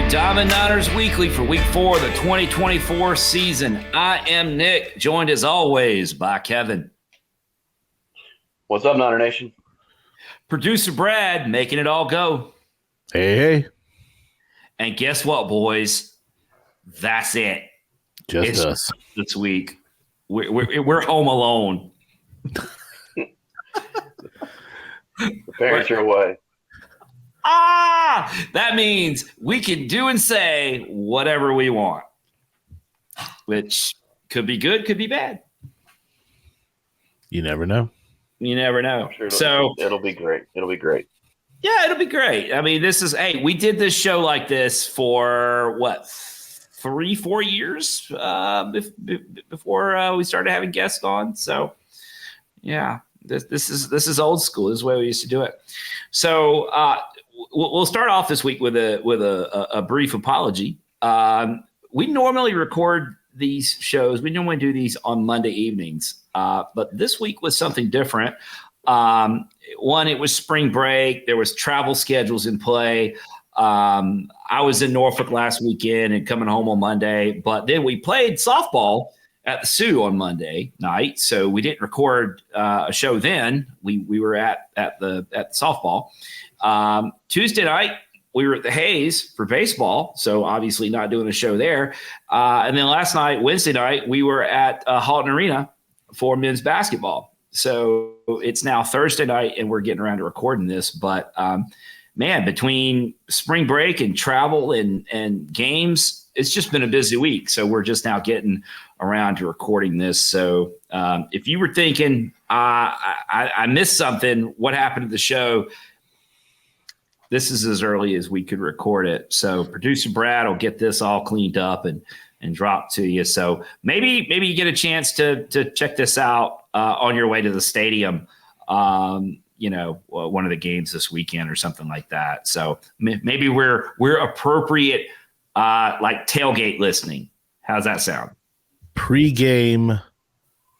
Diamond Niners Weekly for Week 4 of the 2024 season. I am Nick, joined as always by Kevin. What's up, Niner Nation? Producer Brad, making it all go. Hey. And guess what, boys? That's it. It's us. This week. We're home alone. The parents are away. That means we can do and say whatever we want, which could be good, could be bad. You never know. You never know. Sure it'll be great. It'll be great. Yeah, it'll be great. I mean, we did this show like this for what, 3-4 years before we started having guests on. So, yeah, this is old school. This is the way we used to do it. So we'll start off this week with a brief apology. We normally record these shows. We normally do these on Monday evenings, but this week was something different. One, it was spring break. There was travel schedules in play. I was in Norfolk last weekend and coming home on Monday, but then we played softball at the Sioux on Monday night, so we didn't record a show then. We were at the softball. Tuesday night, we were at the Hayes for baseball, so obviously not doing a show there. And then last night, Wednesday night, we were at Halton Arena for men's basketball. So it's now Thursday night, and we're getting around to recording this. But, man, between spring break and travel and games, it's just been a busy week. So we're just now getting around to recording this. So if you were thinking, I missed something, what happened to the show? This is as early as we could record it. So producer Brad will get this all cleaned up and drop to you. So maybe you get a chance to check this out on your way to the stadium, one of the games this weekend or something like that. So maybe we're appropriate, like tailgate listening. How's that sound? Pre-game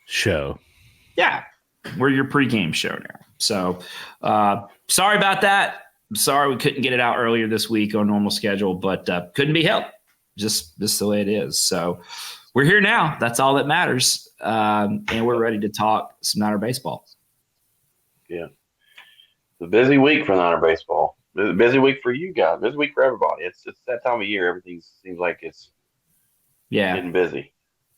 show. Yeah, we're your pre-game show now. So sorry about that. I'm sorry we couldn't get it out earlier this week on normal schedule, but couldn't be helped. Just the way it is. So we're here now. That's all that matters. And we're ready to talk some Niner baseball. Yeah. It's a busy week for Niner baseball. It's a busy week for you guys. Busy week for everybody. It's that time of year. Everything seems like it's getting busy.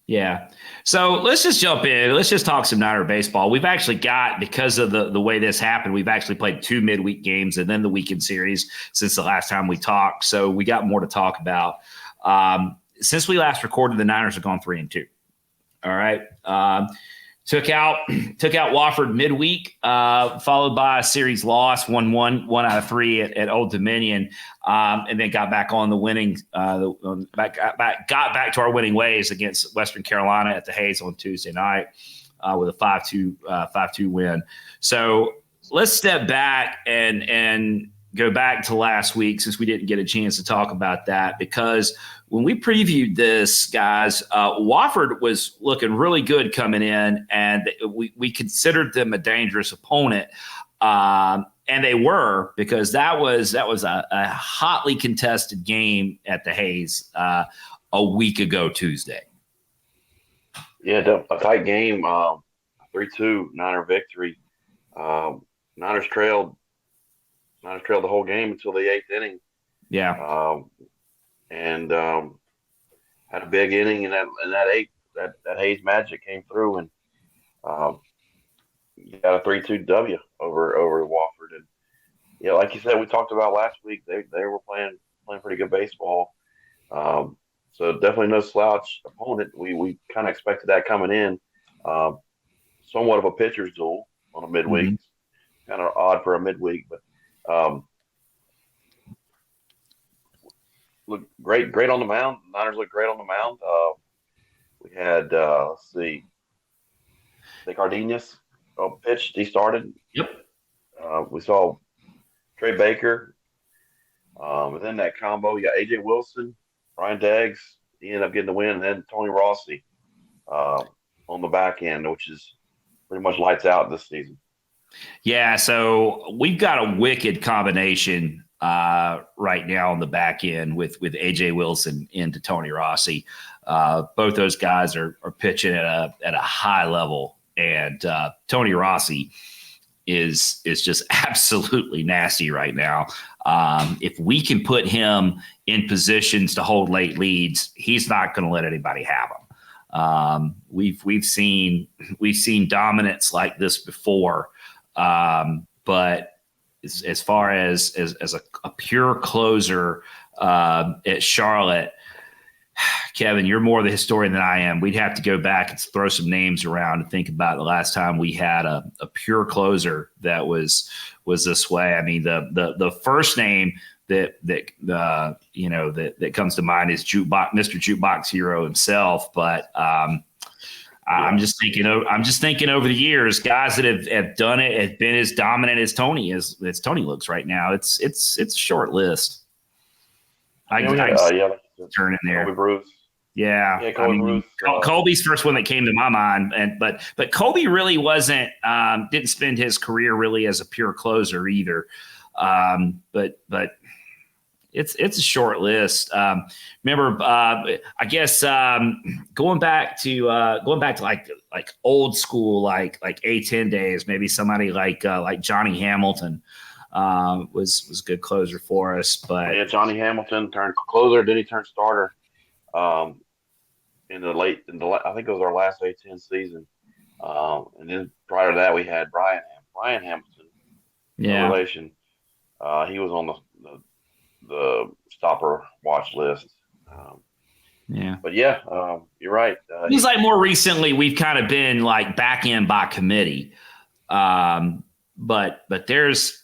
Yeah. So let's just jump in. Let's just talk some Niner baseball. We've actually got, because of the way this happened, we've actually played 2 midweek games and then the weekend series since the last time we talked. So we got more to talk about. Since we last recorded, the Niners have gone 3-2. All right. Took out Wofford midweek, followed by a series loss, 1 out of 3 at Old Dominion, and then got back on the winning, got back to our winning ways against Western Carolina at the Hayes on Tuesday night with a 5-2 win. So let's step back and go back to last week, since we didn't get a chance to talk about that, because when we previewed this, guys, Wofford was looking really good coming in, and we considered them a dangerous opponent, and they were, because that was a hotly contested game at the Hayes a week ago Tuesday. Yeah, a tight game, 3-2 Niner victory. Niners trailed the whole game until the 8th inning. Yeah. And had a big inning in that 8th. That Hayes magic came through, and you got a 3-2 W over Wofford. And yeah, like you said, we talked about last week. They were playing pretty good baseball. So definitely no slouch opponent. We kind of expected that coming in. Somewhat of a pitcher's duel on a midweek. Mm-hmm. Kind of odd for a midweek, but look great on the mound. The Niners look great on the mound. We had let's see, I think Cardenas pitched. He started. Yep. We saw Trey Baker. And then that combo, you got AJ Wilson, Ryan Deggs. He ended up getting the win, and then Tony Rossi on the back end, which is pretty much lights out this season. Yeah, so we've got a wicked combination right now on the back end with AJ Wilson into Tony Rossi. Both those guys are pitching at a high level, and Tony Rossi is just absolutely nasty right now. If we can put him in positions to hold late leads, he's not going to let anybody have them. We've seen dominance like this before, but as far as a pure closer at Charlotte, Kevin, you're more the historian than I am. We'd have to go back and throw some names around and think about the last time we had a pure closer that was this way. I mean, the first name that comes to mind is Mr. Jukebox Hero himself. But I'm just thinking over the years, guys that have done it, have been as dominant as Tony looks right now. It's a short list. I turn in there. Colby Bruce. Yeah, Colby Bruce. Colby's first one that came to my mind, but Colby really didn't spend his career really as a pure closer either. But it's a short list. Remember, I guess going back to like old school, like A10 days, maybe somebody like Johnny Hamilton was a good closer for us. But yeah, Johnny Hamilton turned closer, then he turned starter. I think it was our last A10 season. And then prior to that, we had Brian Hamilton. Yeah. Relation. He was on the stopper watch list. But you're right. He's like more recently, we've kind of been like back in by committee. But there's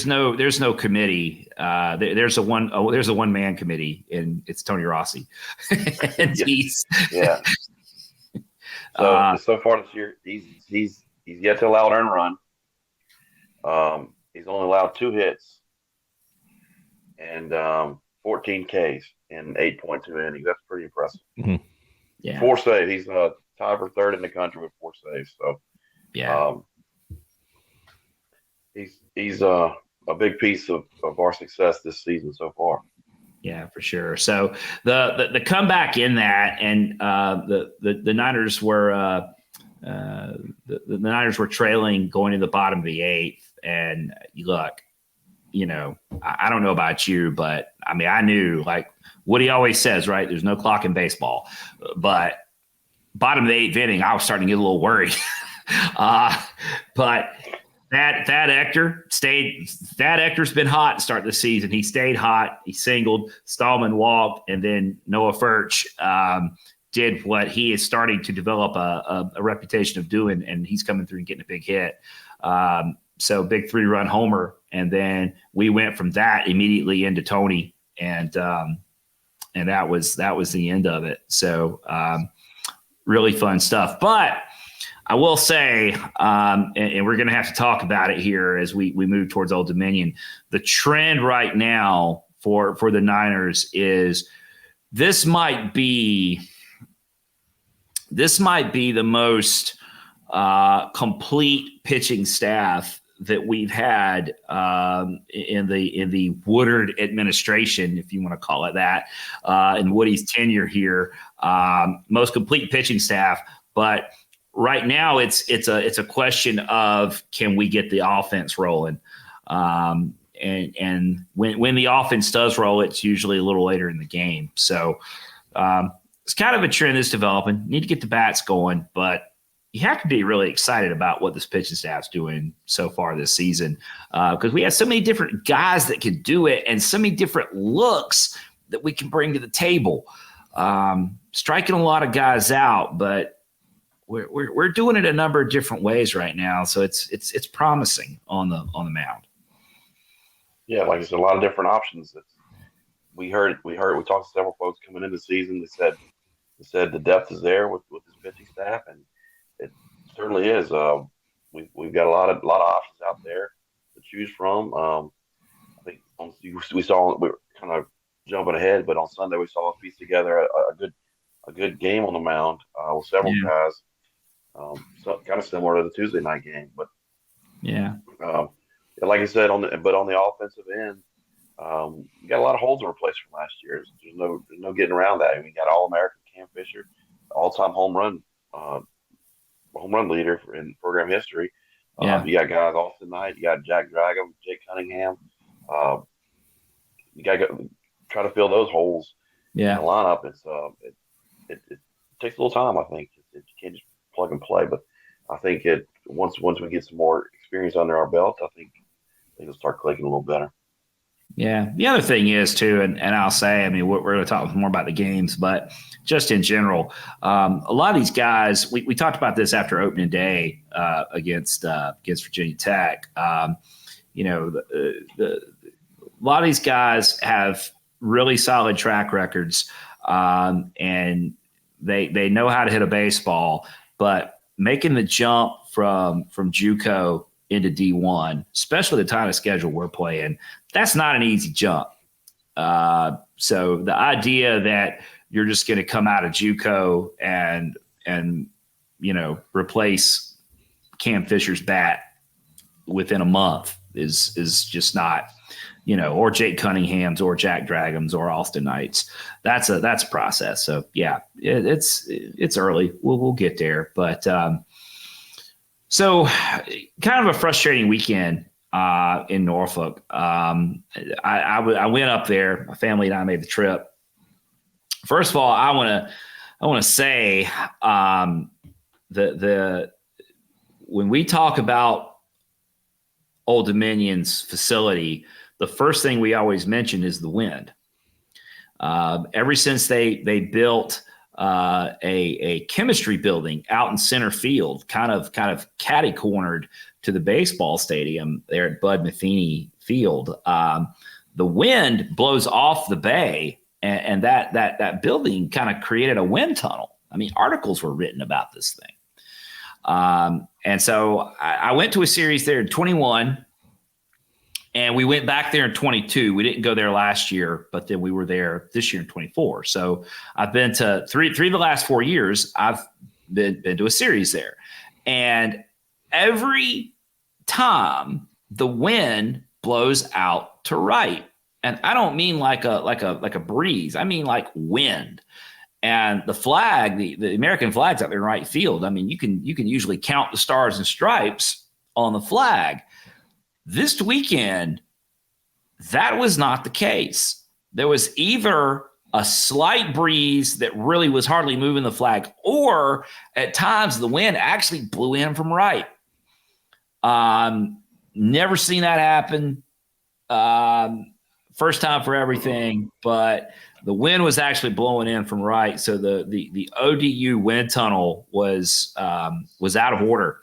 no committee. There's a one man committee, and it's Tony Rossi. And So far this year, he's yet to allow an earned run. He's only allowed 2 hits and 14 Ks in 8.2 innings. That's pretty impressive. Mm-hmm. Yeah, 4 saves. He's tied for 3rd in the country with 4 saves. So he's a big piece of our success this season so far. Yeah, for sure. So the comeback in that, and the Niners were the Niners were trailing going to the bottom of the 8th, and look, I don't know about you, but I mean, I knew, like Woody always says, right? There's no clock in baseball, but bottom of the 8th inning, I was starting to get a little worried. But Thad Ector's been hot to start the season. He stayed hot. He singled. Stallman walked, and then Noah Furch did what he is starting to develop a reputation of doing, and he's coming through and getting a big hit. So big 3-run homer, and then we went from that immediately into Tony, and that was the end of it. So really fun stuff. But I will say, and we're going to have to talk about it here as we move towards Old Dominion. The trend right now for the Niners is this might be the most complete pitching staff that we've had in the Woodard administration, if you want to call it that, in Woody's tenure here. Most complete pitching staff, but right now it's a question of, can we get the offense rolling? And when the offense does roll, it's usually a little later in the game. So it's kind of a trend that's developing. Need to get the bats going, but you have to be really excited about what this pitching staff's doing so far this season, because we have so many different guys that can do it and so many different looks that we can bring to the table. Striking a lot of guys out, but we're doing it a number of different ways right now, so it's promising on the mound. Yeah, like there's a lot of different options. We talked to several folks coming into the season. They said the depth is there with this pitching staff, and it certainly is. We've got a lot of options out there to choose from. I think we were kind of jumping ahead, but on Sunday we saw us piece together a good game on the mound with several guys. So kind of similar to the Tuesday night game, but like like I said, on the offensive end, you got a lot of holes to replace from last year. There's no getting around that. I mean, you got All American Cam Fisher, all-time uh, home run leader in program history. Yeah. You got guys Austin Knight, you got Jack Dragum, Jake Cunningham. Uh, you got to try to fill those holes in the Yeah. lineup. It takes a little time. I think you can't just plug and play, but I think it once we get some more experience under our belt, I think it'll start clicking a little better. Yeah. The other thing is too, and I'll say, I mean, we're going to talk more about the games, but just in general, a lot of these guys, we talked about this after opening day against Virginia Tech. A lot of these guys have really solid track records, and they know how to hit a baseball, but making the jump from JUCO into D1, especially the time of schedule we're playing, that's not an easy jump. So the idea that you're just going to come out of JUCO and replace Cam Fisher's bat within a month is just not, or Jake Cunningham's or Jack Dragham's or Austin Knight's. That's a process. So yeah, it's early. We'll get there, but so kind of a frustrating weekend in Norfolk. I went up there. My family and I made the trip. First of all, I want to say the when we talk about Old Dominion's facility, the first thing we always mention is the wind. Ever since they built a chemistry building out in center field, kind of catty cornered to the baseball stadium there at Bud Metheny Field, the wind blows off the bay, and that building kind of created a wind tunnel. I mean, articles were written about this thing. And so I went to a series there in 21, and we went back there in 22. We didn't go there last year, but then we were there this year in 24. So I've been to three of the last 4 years. I've been to a series there, and every time the wind blows out to right, and I don't mean like a breeze. I mean like wind. And the flag, the American flag's out there in right field. I mean, you can usually count the stars and stripes on the flag. This weekend, that was not the case. There was either a slight breeze that really was hardly moving the flag, or at times the wind actually blew in from right. Never seen that happen. First time for everything, but the wind was actually blowing in from right. So the ODU wind tunnel was out of order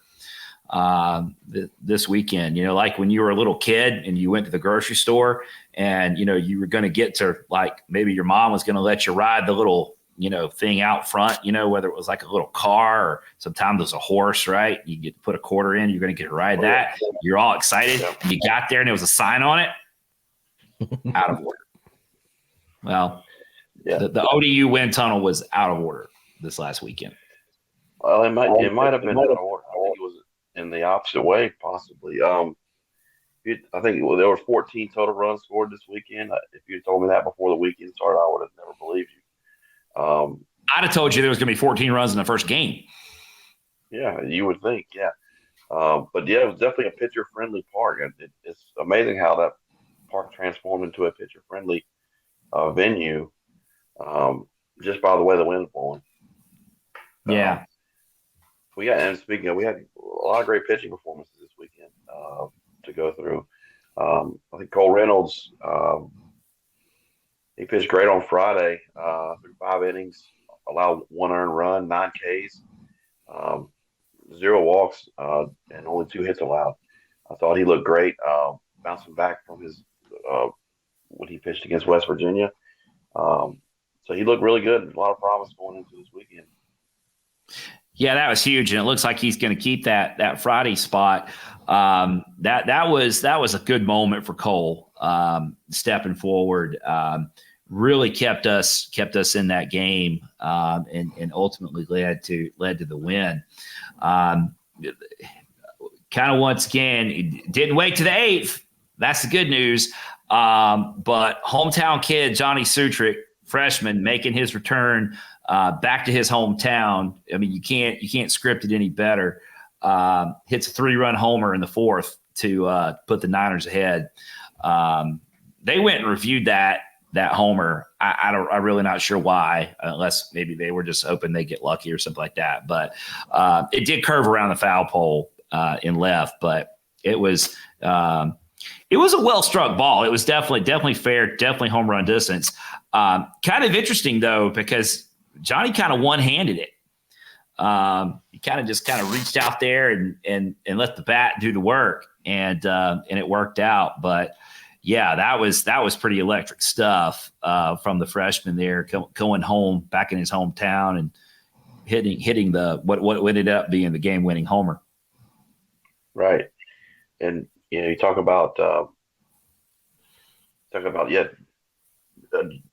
this weekend. Like when you were a little kid and you went to the grocery store and, you were going to get to, like, maybe your mom was going to let you ride the little, thing out front, whether it was like a little car or sometimes it was a horse, right? You get to put a quarter in, you're going to get to ride that. You're all excited. And you got there and there was a sign on it. Out of order. Well, Yeah. the ODU wind tunnel was out of order this last weekend. Well, it might have been out of order. I think it was in the opposite way, possibly. I think there were 14 total runs scored this weekend. If you told me that before the weekend started, I would have never believed you. I'd have told you there was going to be 14 runs in the first game. Yeah, you would think, yeah. But yeah, it was definitely a pitcher-friendly park. It's amazing how that park transformed into a pitcher-friendly venue just by the way the wind's blowing. Yeah. We had a lot of great pitching performances this weekend to go through. I think Cole Reynolds, he pitched great on Friday through 5 innings, allowed 1 earned run, 9 Ks, 0 walks, and only 2 hits allowed. I thought he looked great, bouncing back from his when he pitched against West Virginia. So he looked really good. A lot of promise going into this weekend. Yeah, that was huge, and it looks like he's going to keep that Friday spot. That was a good moment for Cole, stepping forward. Really kept us in that game, and ultimately led to the win. kind of once again, didn't wait to the 8th. That's the good news. But hometown kid Johnny Sutrick, freshman, making his return back to his hometown. I mean, you can't script it any better. Hits a 3-run homer in the 4th to put the Niners ahead. They went and reviewed that homer. I'm really not sure why, unless maybe they were just hoping they get lucky or something like that. But it did curve around the foul pole in left, but it was a well-struck ball. It was definitely fair, definitely home run distance. Kind of interesting though, because Johnny kind of one-handed it. He kind of reached out there and let the bat do the work, and it worked out. But yeah, that was pretty electric stuff from the freshman there, going home back in his hometown and hitting the what ended up being the game-winning homer. Right, and you talk about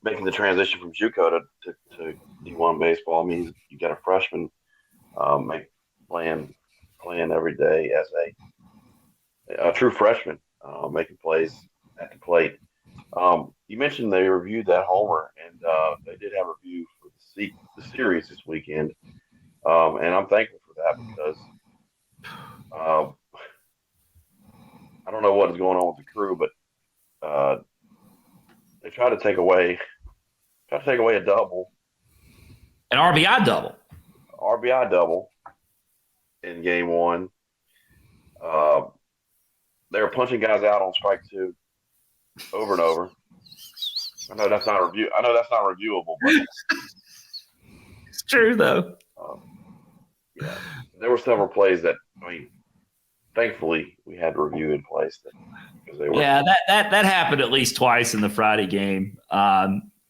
making the transition from JUCO to D1 baseball. I mean, you got a freshman playing every day as a true freshman, making plays at the plate. You mentioned they reviewed that homer, and they did have a review for the series this weekend, and I'm thankful for that because I don't know what is going on with the crew, but they tried to take away a double, an RBI double in game 1. They were punching guys out on strike 2 over and over. I know that's not reviewable, but it's true though. Yeah, there were several plays that, I mean, thankfully we had review in place because they were. Yeah, that happened at least twice in the Friday game.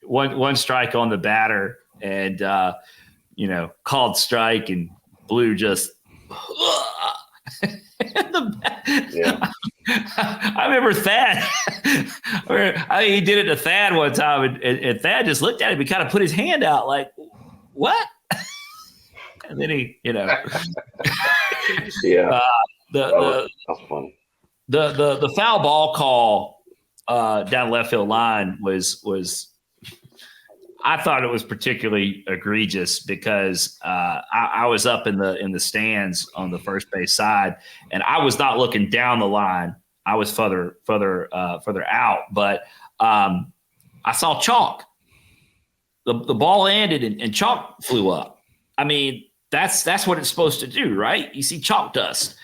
One strike on the batter, and called strike, and Blue just. Yeah. I remember Thad. He did it to Thad one time, and Thad just looked at him and kind of put his hand out like, "What?" And then he, yeah, that's funny. The foul ball call down left field line was. I thought it was particularly egregious because I was up in the stands on the first base side, and I was not looking down the line. I was further out, but I saw chalk. The ball landed and chalk flew up. I mean, that's what it's supposed to do, right? You see chalk dust,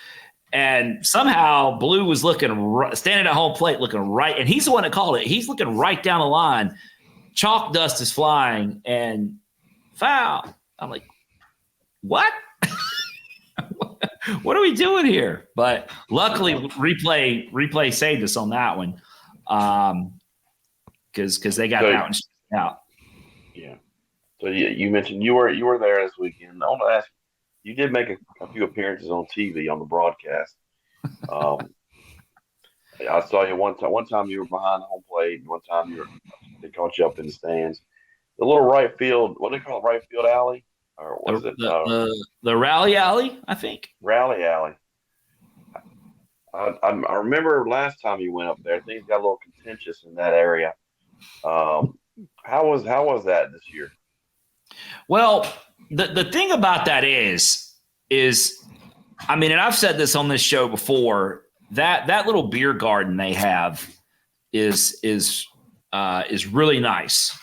and somehow Blue was standing at home plate, looking right, and he's the one that called it. He's looking right down the line. Chalk dust is flying and foul. I'm like, what? What are we doing here? But luckily, replay saved us on that one, because they got out and out. Yeah. So you mentioned you were there this weekend. I want to ask, you did make a few appearances on TV on the broadcast. I saw you one time you were behind home plate, and one time they caught you up in the stands. The little right field, what do they call it, right field alley? Or what is it? The rally alley, I think. Rally alley. I remember last time you went up there, things got a little contentious in that area. How was that this year? Well, the thing about that is, I mean, and I've said this on this show before, that little beer garden they have is really nice.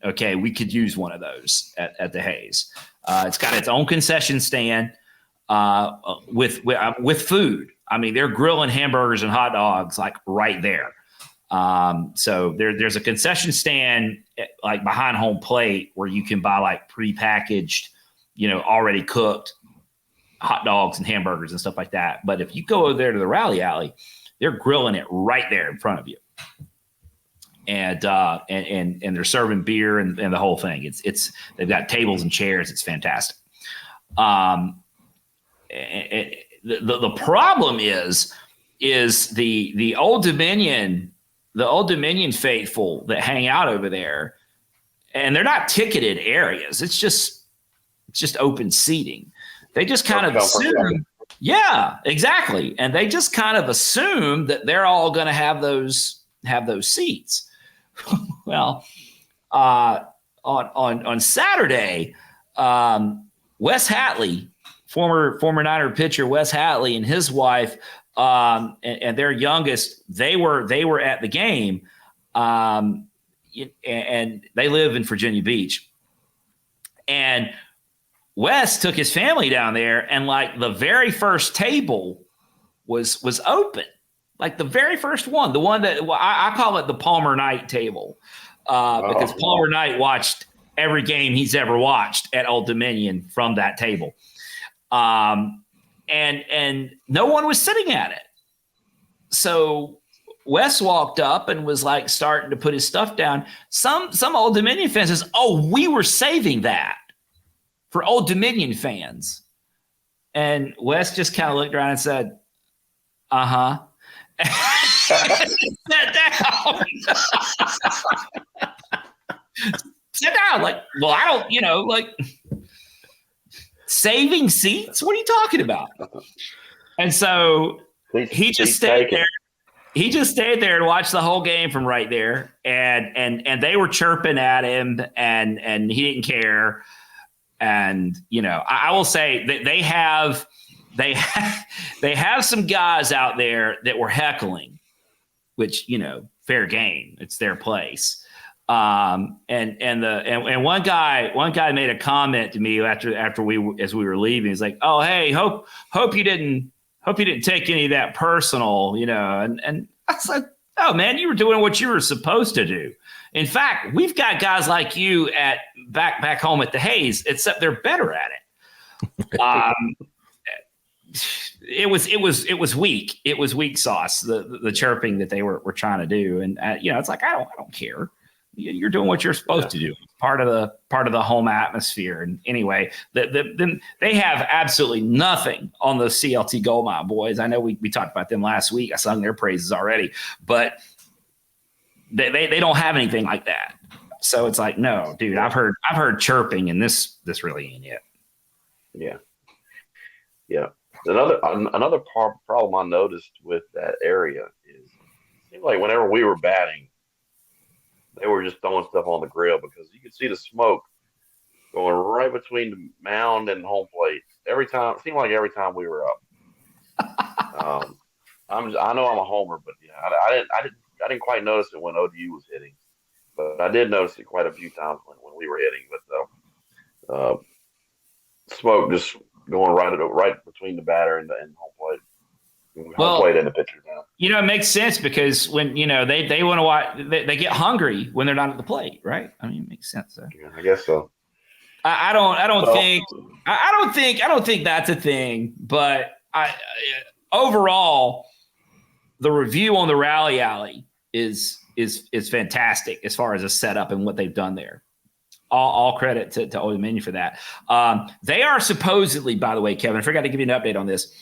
Okay, we could use one of those at the Hayes. It's got its own concession stand with food. I mean, they're grilling hamburgers and hot dogs like right there. So there's a concession stand like behind home plate where you can buy like prepackaged, already cooked hot dogs and hamburgers and stuff like that. But if you go over there to the rally alley, they're grilling it right there in front of you. And they're serving beer and the whole thing. It's they've got tables and chairs. It's fantastic. The problem is the Old Dominion faithful that hang out over there, and they're not ticketed areas. It's just open seating. They just kind of assume Yeah, exactly. And they just kind of assume that they're all going to have those seats. Well, on Saturday, Wes Hatley, former Niner pitcher Wes Hatley, and his wife and their youngest, they were at the game, and they live in Virginia Beach, and Wes took his family down there, and like the very first table was open, like the very first one, the one that I call it the Palmer Knight table, because Palmer Knight watched every game he's ever watched at Old Dominion from that table, and no one was sitting at it. So Wes walked up and was like starting to put his stuff down. Some Old Dominion fans says, "Oh, we were saving that for Old Dominion fans." And Wes just kind of looked around and said, "Uh-huh." Sat down. Sit down. Like, well, I don't, like saving seats? What are you talking about? And so he just stayed there. He just stayed there and watched the whole game from right there. And they were chirping at him and he didn't care. And, I will say that they have some guys out there that were heckling, which, fair game. It's their place. And one guy made a comment to me after we were leaving. He's like, "Oh, hey, hope you didn't take any of that personal, And I was like, "Oh man, you were doing what you were supposed to do. In fact, we've got guys like you at back home at the Hayes, except they're better at it." It was weak. It was weak sauce. The chirping that they were trying to do, and it's like I don't care. You're doing what you're supposed to do. Part of the home atmosphere. And anyway, they have absolutely nothing on the CLT Goldmine boys. I know we talked about them last week. I sung their praises already, but they don't have anything like that. So it's like, no, dude, I've heard chirping, and this really ain't it. Yeah. Yeah. Another problem I noticed with that area is it seemed like whenever we were batting, they were just throwing stuff on the grill because you could see the smoke going right between the mound and home plate every time. It seemed like every time we were up. I know I'm a homer, but I didn't quite notice it when ODU was hitting, but I did notice it quite a few times when we were hitting. But smoke just going right between the batter and home plate. Home plate and the pitcher now. It makes sense because when they want to watch, they get hungry when they're not at the plate, right? I mean, it makes sense. So. Yeah, I guess so. I don't think that's a thing. But overall, the review on the rally alley is fantastic as far as a setup and what they've done there. All credit to Old Dominion for that. They are supposedly, by the way, Kevin, I forgot to give you an update on this.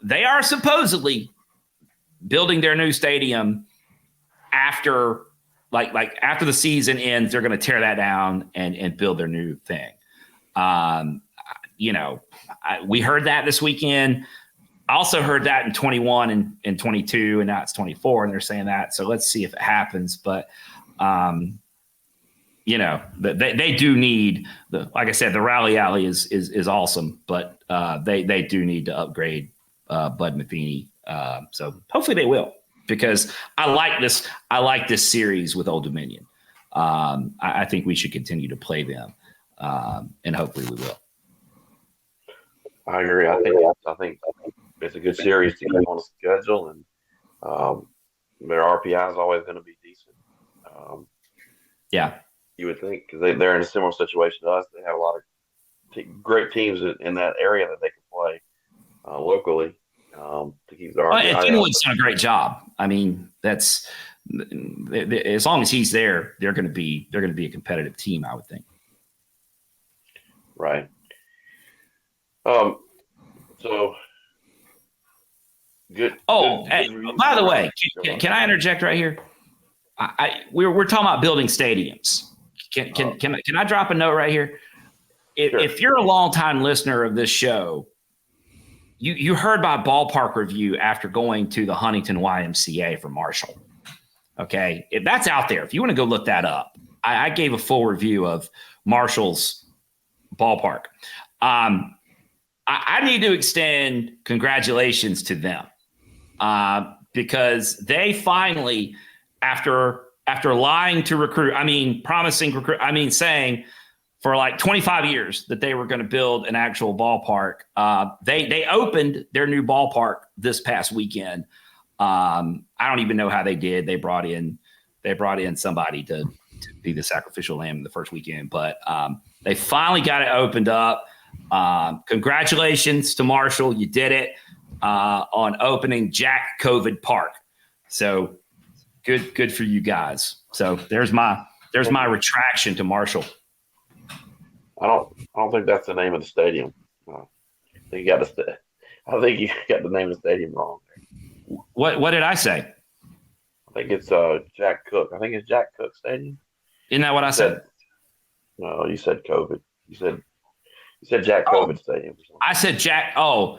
They are supposedly building their new stadium after the season ends. They're going to tear that down and build their new thing. We heard that this weekend. I also heard that in 21 and 22, and now it's 24, and they're saying that. So let's see if it happens. But they do need like I said, the rally alley is awesome, but they do need to upgrade Bud Matheny. So hopefully they will, because I like this series with Old Dominion. I think we should continue to play them, and hopefully we will. I agree. I think it's a good series to keep on the schedule, and their RPI is always going to be decent. Yeah. You would think, because they're in a similar situation to us. They have a lot of great teams in that area that they can play locally to keep their RPI. And Finwood's done a great job. I mean, that's as long as he's there, they're going to be a competitive team, I would think. Right. So good. By the way, can I interject right here? We're talking about building stadiums. Can I drop a note right here? Sure. If you're a longtime listener of this show, you heard my ballpark review after going to the Huntington YMCA for Marshall. Okay, if that's out there, if you want to go look that up, I gave a full review of Marshall's ballpark. I need to extend congratulations to them because they finally, after lying to recruit, promising recruit, saying for like 25 years that they were going to build an actual ballpark. They opened their new ballpark this past weekend. I don't even know how they did. They brought in somebody to be the sacrificial lamb in the first weekend, but they finally got it opened up. Congratulations to Marshall. You did it on opening Jack COVID Park. So good for you guys. So there's my retraction to Marshall. I don't think that's the name of the stadium. I think you got the name of the stadium wrong. What did I say? I think it's Jack Cook. I think it's Jack Cook Stadium. Isn't that what I said? No, you said COVID. You said Jack COVID Stadium. Or something. I said Jack. Oh,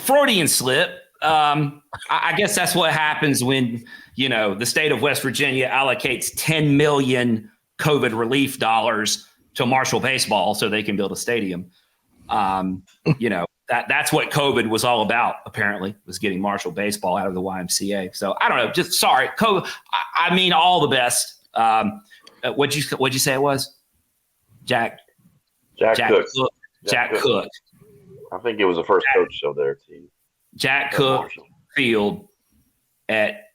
Freudian slip. I guess that's what happens when the state of West Virginia allocates 10 million COVID relief dollars to Marshall baseball so they can build a stadium. That's what COVID was all about, apparently, was getting Marshall baseball out of the YMCA. So I don't know, just sorry. COVID, I mean, all the best. What'd you say it was? Jack Cook. Jack Cook. I think it was the first coach of their team. Jack Cook Marshall Field at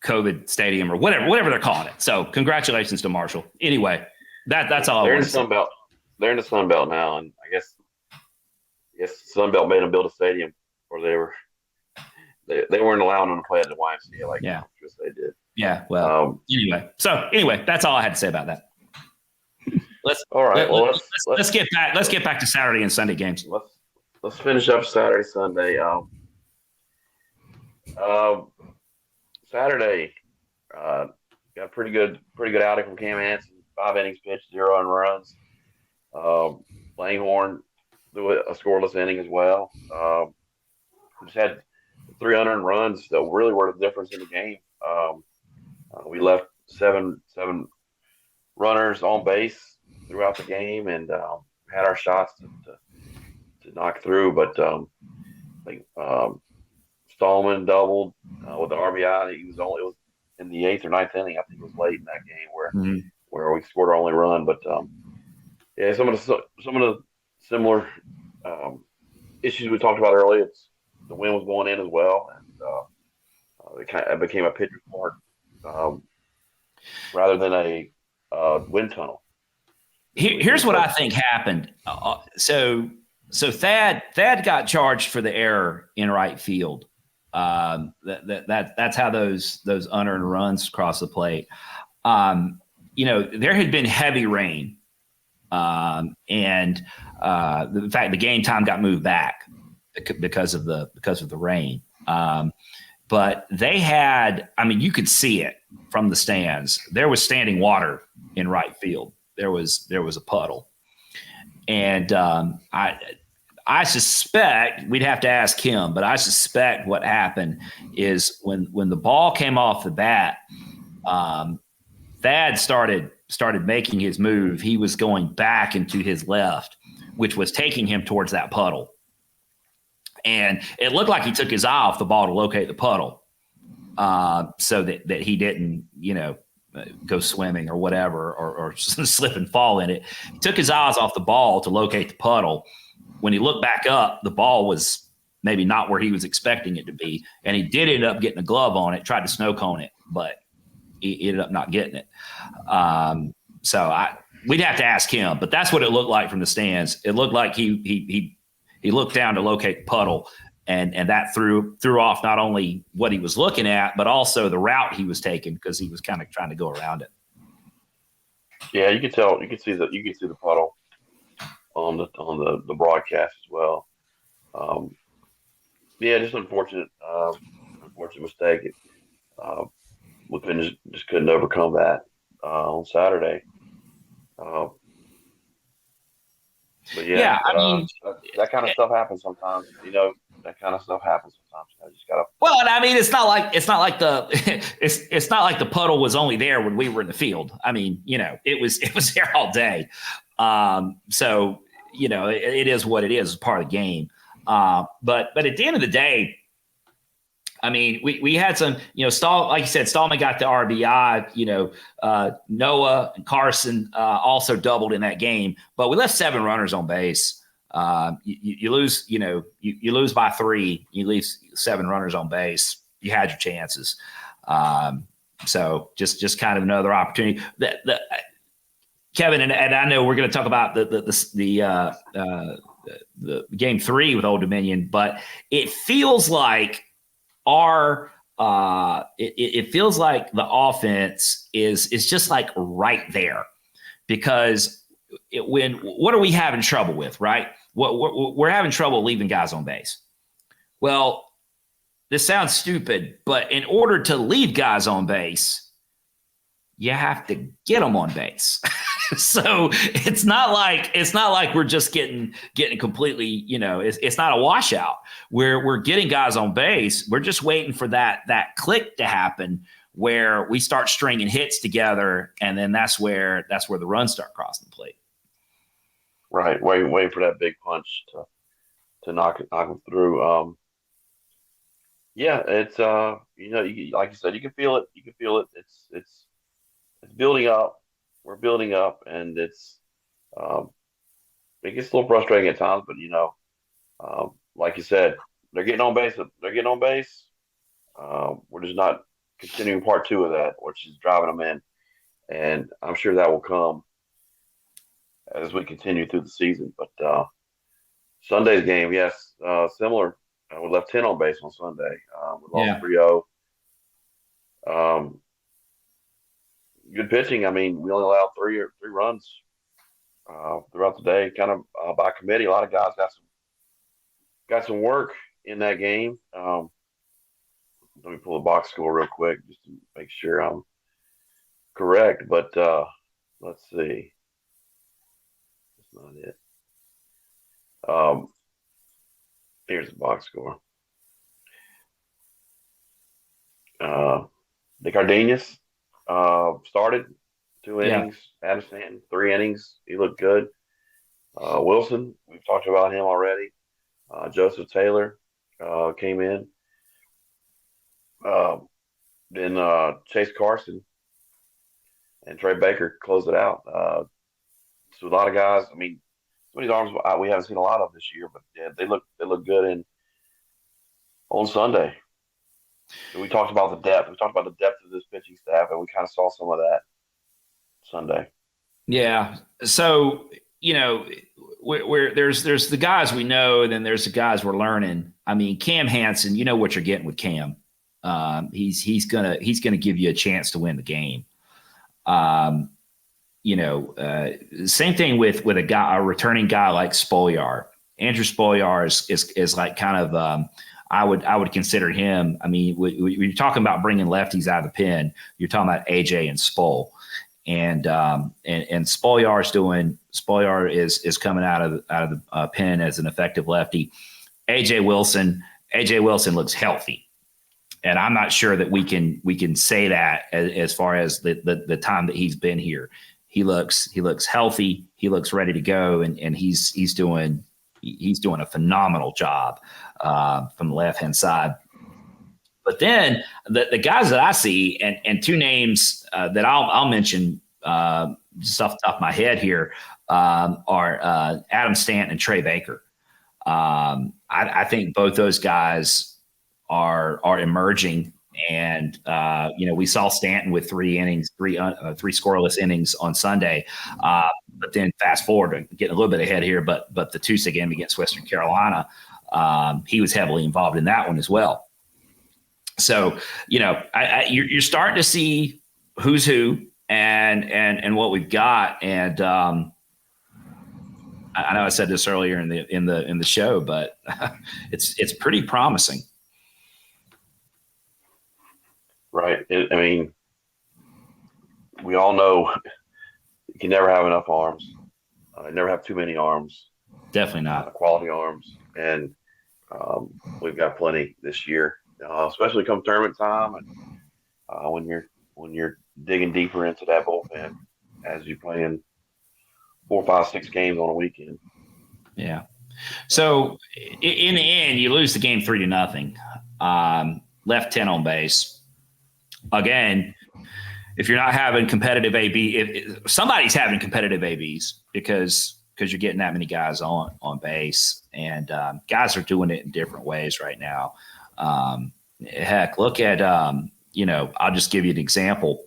COVID Stadium or whatever they're calling it. So congratulations to Marshall. Anyway, that's all. They're in the Sun Belt. They're in the Sun Belt now, and I guess Sun Belt made them build a stadium, or they weren't allowing them to play at the YMCA like they did. Yeah. Well. Anyway, that's all I had to say about that. Let's get back. Let's get back to Saturday and Sunday games. Let's finish up Saturday, Sunday. Saturday, got a pretty good outing from Cam Hansen. 5 innings pitched, 0 runs. Langhorne threw a scoreless inning as well. Just had 300 runs that really were the difference in the game. We left seven runners on base throughout the game and had our shots to knock through, but Stallman doubled with the RBI. It was in the 8th or 9th inning. I think it was late in that game where we scored our only run. But some of the similar issues we talked about earlier. The wind was going in as well, and it became a pitcher's park rather than a wind tunnel. Here's what I think happened. So Thad got charged for the error in right field. That's how those unearned runs cross the plate. There had been heavy rain, and in fact, the game time got moved back because of the rain. But they had, you could see it from the stands. There was standing water in right field. There was a puddle, and I suspect we'd have to ask him, but I suspect what happened is when the ball came off the bat, Thad started making his move. He was going back into his left, which was taking him towards that puddle. And it looked like he took his eye off the ball to locate the puddle, so that he didn't, go swimming or whatever, or slip and fall in it. He took his eyes off the ball to locate the puddle. When he looked back up, the ball was maybe not where he was expecting it to be. And he did end up getting a glove on it, tried to snow cone it, but he ended up not getting it. We'd have to ask him, but that's what it looked like from the stands. It looked like he looked down to locate the puddle, and that threw off not only what he was looking at, but also the route he was taking, because he was kind of trying to go around it. Yeah, you could tell. You could see the puddle on the broadcast as well. Just unfortunate mistake. We just couldn't overcome that on Saturday. But Yeah, yeah, I mean, that kind of stuff happens sometimes. That kind of stuff happens sometimes. You just gotta. well, and I mean, it's not like the it's not like the puddle was only there when we were in the field. I mean, it was there all day. So it is what it is. It's part of the game. But at the end of the day, I mean, we had some, like you said, Stallman got the RBI. Noah and Carson also doubled in that game, but we left 7 runners on base. You lose, you lose by 3. You leave 7 runners on base. You had your chances. So just kind of another opportunity. Kevin, and I know we're going to talk about the game 3 with Old Dominion, but it feels like it feels like the offense is just like right there, because what are we having trouble with, right? We're having trouble leaving guys on base. Well, this sounds stupid, but in order to leave guys on base, you have to get them on base. So it's not like we're just getting completely, it's not a washout. We're getting guys on base. We're just waiting for that click to happen where we start stringing hits together, and then that's where the runs start crossing the plate. Right, waiting for that big punch to knock them through. Yeah, it's like you said, you can feel it. You can feel it. It's building up. We're building up, and um, it gets a little frustrating at times. But like you said, they're getting on base. They're getting on base. We're just not continuing part 2 of that, which is driving them in, and I'm sure that will come as we continue through the season. But Sunday's game, yes, similar. We left 10 on base on Sunday. We lost Yeah. 3-0. Good pitching. I mean, we only allowed three runs throughout the day, kind of by committee. A lot of guys got some work in that game. Let me pull the box score real quick just to make sure I'm correct. But let's see. That's not it. Here's the box score. The Cardenas started 2 Yeah. innings. Adam Stanton 3 innings. He looked good. Wilson, we've talked about him already. Joseph Taylor came in. Then Chase Carson and Trey Baker closed it out. So a lot of guys. I mean, some of these arms we haven't seen a lot of this year, but yeah, they look good on Sunday. And we talked about the depth. We talked about the depth of this pitching staff, and we kind of saw some of that Sunday. Yeah. So, there's the guys we know, and then there's the guys we're learning. I mean, Cam Hansen, you know what you're getting with Cam. He's gonna give you a chance to win the game. Same thing with a returning guy like Spolyar. Andrew Spolyar is like kind of I would consider him. I mean, when you're talking about bringing lefties out of the pen, you're talking about AJ and Spol. And Spolyar is coming out of the pen as an effective lefty. AJ Wilson looks healthy, and I'm not sure that we can say that as far as the time that he's been here. He looks healthy. He looks ready to go, and he's doing a phenomenal job from the left hand side. But then the guys that I see, and 2 names that I'll mention just off the top of my head here are Adam Stanton and Trey Baker. I think both those guys are emerging, and we saw Stanton with 3 innings, three scoreless innings on Sunday. But then fast forward, getting a little bit ahead here, but the Tuesday game against Western Carolina, he was heavily involved in that one as well. So, you're starting to see who's who and what we've got. And I know I said this earlier in the show, but it's pretty promising. Right. I mean, we all know you can never have enough arms. Never have too many arms. Definitely not. quality arms, and we've got plenty this year, especially come tournament time, and when you're digging deeper into that bullpen as you're playing 4, 5, 6 games on a weekend. Yeah. So in the end, you lose the game 3-0. Left 10 on base. Again, if you're not having competitive AB, if somebody's having competitive ABs because you're getting that many guys on base, and guys are doing it in different ways right now. Heck, look at I'll just give you an example.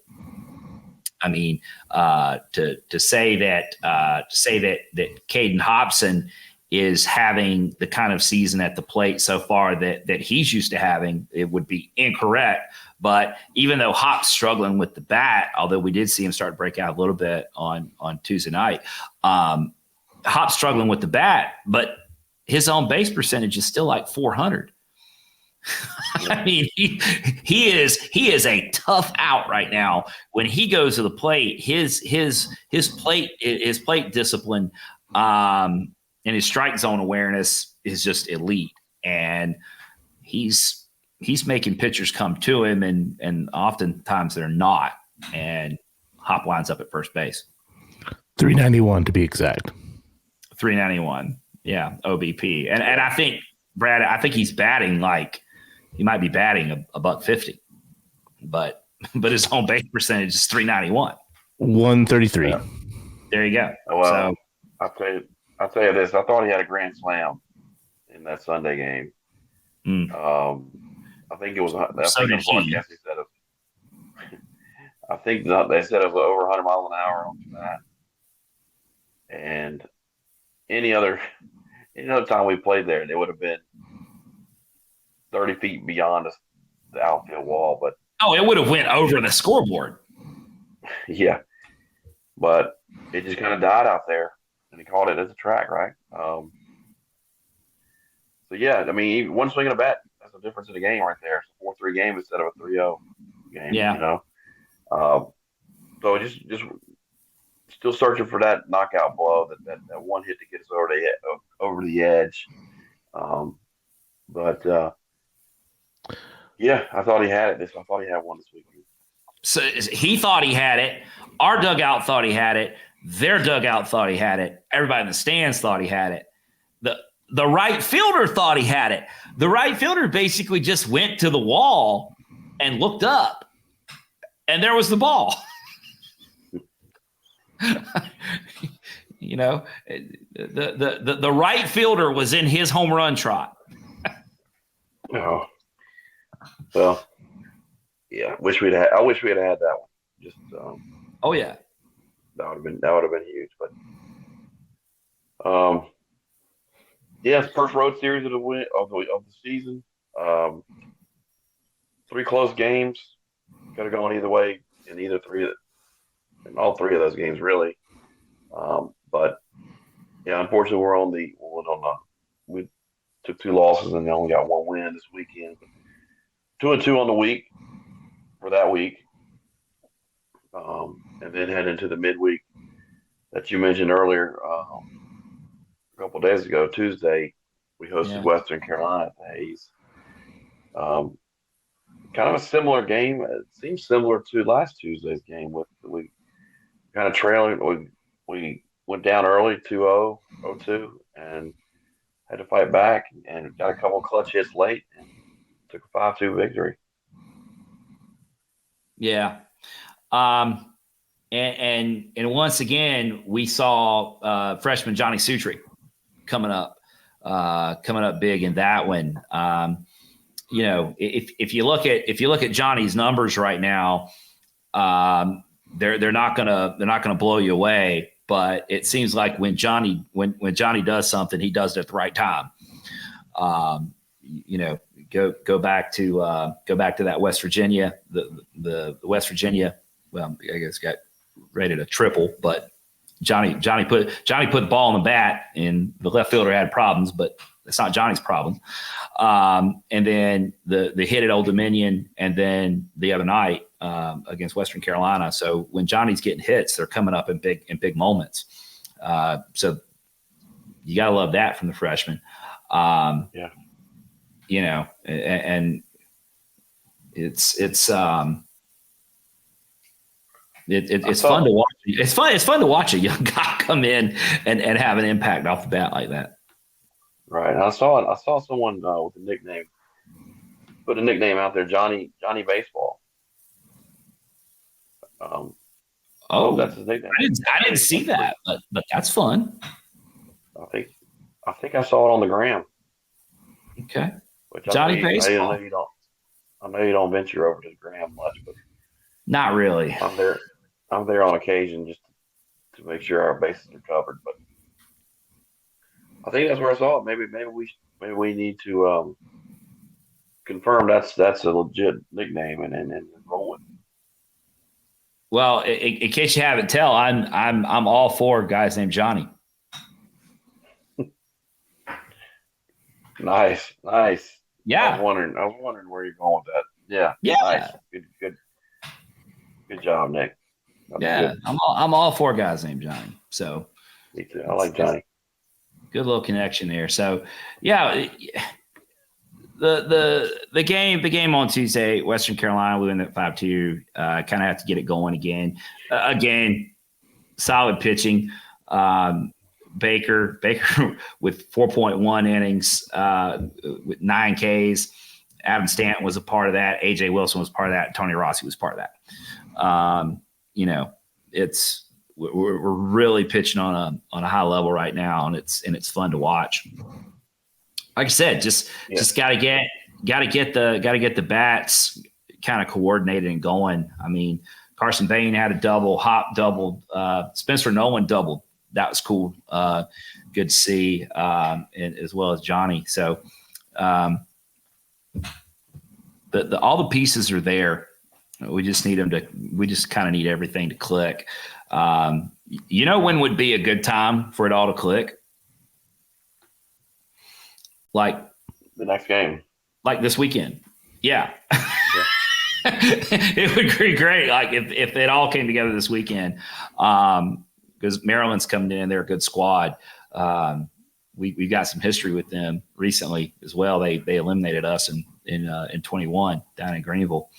I mean, to say that Caden Hobson is having the kind of season at the plate so far that he's used to having, it would be incorrect. But even though Hop's struggling with the bat, although we did see him start to break out a little bit on Tuesday night, Hop's struggling with the bat, but his on base percentage is still like 400. I mean, he is a tough out right now. When he goes to the plate, his plate discipline and his strike zone awareness is just elite, and he's making pitchers come to him, and oftentimes they're not. And Hop winds up at first base. 391 to be exact. 391, yeah, OBP, and I think Brad, I think he's batting like. He might be batting a $150, but his home base percentage is 391. 133. Yeah. There you go. Well, so, I'll tell you this. I thought he had a grand slam in that Sunday game. I think it was. So did he. I think they said it was over 100 miles an hour on that. And any other time we played there, they would have been 30 feet beyond the outfield wall, but it would have went over the scoreboard. Yeah, but it just kind of died out there, and he called it as a track, right? So yeah, I mean, one swing of a bat, that's the difference in the game right there. It's a 4-3 game instead of a 3-0 game. Yeah. So just still searching for that knockout blow, that one hit to get us over the edge. But yeah, I thought he had it. I thought he had one this weekend. So he thought he had it. Our dugout thought he had it. Their dugout thought he had it. Everybody in the stands thought he had it. The right fielder thought he had it. The right fielder basically just went to the wall and looked up, and there was the ball. The right fielder was in his home run trot. Oh. Well, yeah. I wish we'd had that one. Just oh yeah, that would have been huge. But yeah, it's first road series of the season. 3 close games. Could have gone either way in all 3 of those games really. But yeah, unfortunately, we took 2 losses and they only got 1 win this weekend. 2-2 on the week for that week. And then head into the midweek that you mentioned earlier. A couple of days ago, Tuesday, we hosted Western Carolina at the Hayes. Kind of a similar game. It seems similar to last Tuesday's game. We kind of trailing. We went down early, 2-0, 0-2, and had to fight back and got a couple of clutch hits late and took a 5-2 victory. Yeah. And once again, we saw freshman Johnny Sutri coming up big in that one. If you look at Johnny's numbers right now, they're not gonna blow you away. But it seems like when Johnny does something, he does it at the right time. Go back to that West Virginia, the West Virginia. Well, I guess got rated a triple, but Johnny put the ball in the bat, and the left fielder had problems, but it's not Johnny's problem. And then the hit at Old Dominion, and then the other night against Western Carolina. So when Johnny's getting hits, they're coming up in big moments. So You got to love that from the freshman. Yeah. You know, and it's fun to watch. It's fun to watch a young guy come in and have an impact off the bat like that. Right. I saw someone with a nickname put a nickname out there, Johnny Baseball. I don't know if that's his nickname. I didn't see that, but that's fun. I think I saw it on the gram. Okay. Which Johnny Baseball. I know you don't venture over to the gram much, but Not really. I'm there on occasion just to make sure our bases are covered. But I think that's where I saw it. Maybe we need to confirm that's a legit nickname and roll it. Well, in case you haven't tell, I'm all for guys named Johnny. Nice. Yeah. I was wondering where you're going with that. Yeah. Yeah. Nice. Good job, Nick. Yeah. I'm all for guys named Johnny. So me too. I like Johnny. Good little connection there. So yeah, the game on Tuesday, Western Carolina, we win at 5-2. Kind of have to get it going again. Again, solid pitching. Baker with 4.1 innings, with 9 Ks. Adam Stanton was a part of that. AJ Wilson was part of that. Tony Rossi was part of that. You know, we're really pitching on a high level right now, and it's fun to watch. Like I said, just gotta get the bats kind of coordinated and going. I mean, Carson Bain had a double, Hop doubled, Spencer Nolan doubled. That was cool. Good to see, and as well as Johnny. So all the pieces are there. We just need them to. We just kind of need everything to click. You know when would be a good time for it all to click? Like the next game, like this weekend. Yeah. It would be great. Like if it all came together this weekend. Because Maryland's coming in, they're a good squad. We've got some history with them recently as well. They eliminated us in 21 down in Greenville.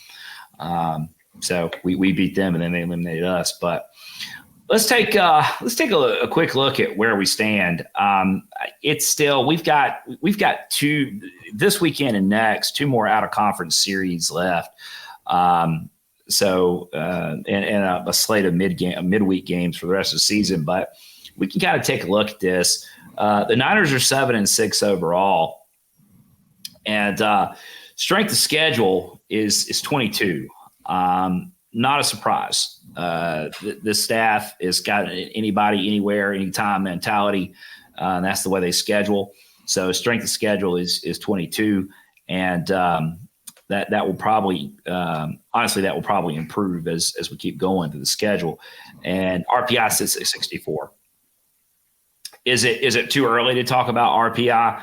So we beat them and then they eliminated us. But let's take a quick look at where we stand. It's still we've got two this weekend and next, 2 more out of conference series left. So and a slate of midweek games for the rest of the season. But we can kind of take a look at this. The Niners are 7-6 overall, and strength of schedule is 22. Not a surprise. The staff has got anybody, anywhere, anytime mentality. And that's the way they schedule. So strength of schedule is 22, and that will probably honestly that will probably improve as we keep going through the schedule. And RPI sits at 64. Is it too early to talk about RPI?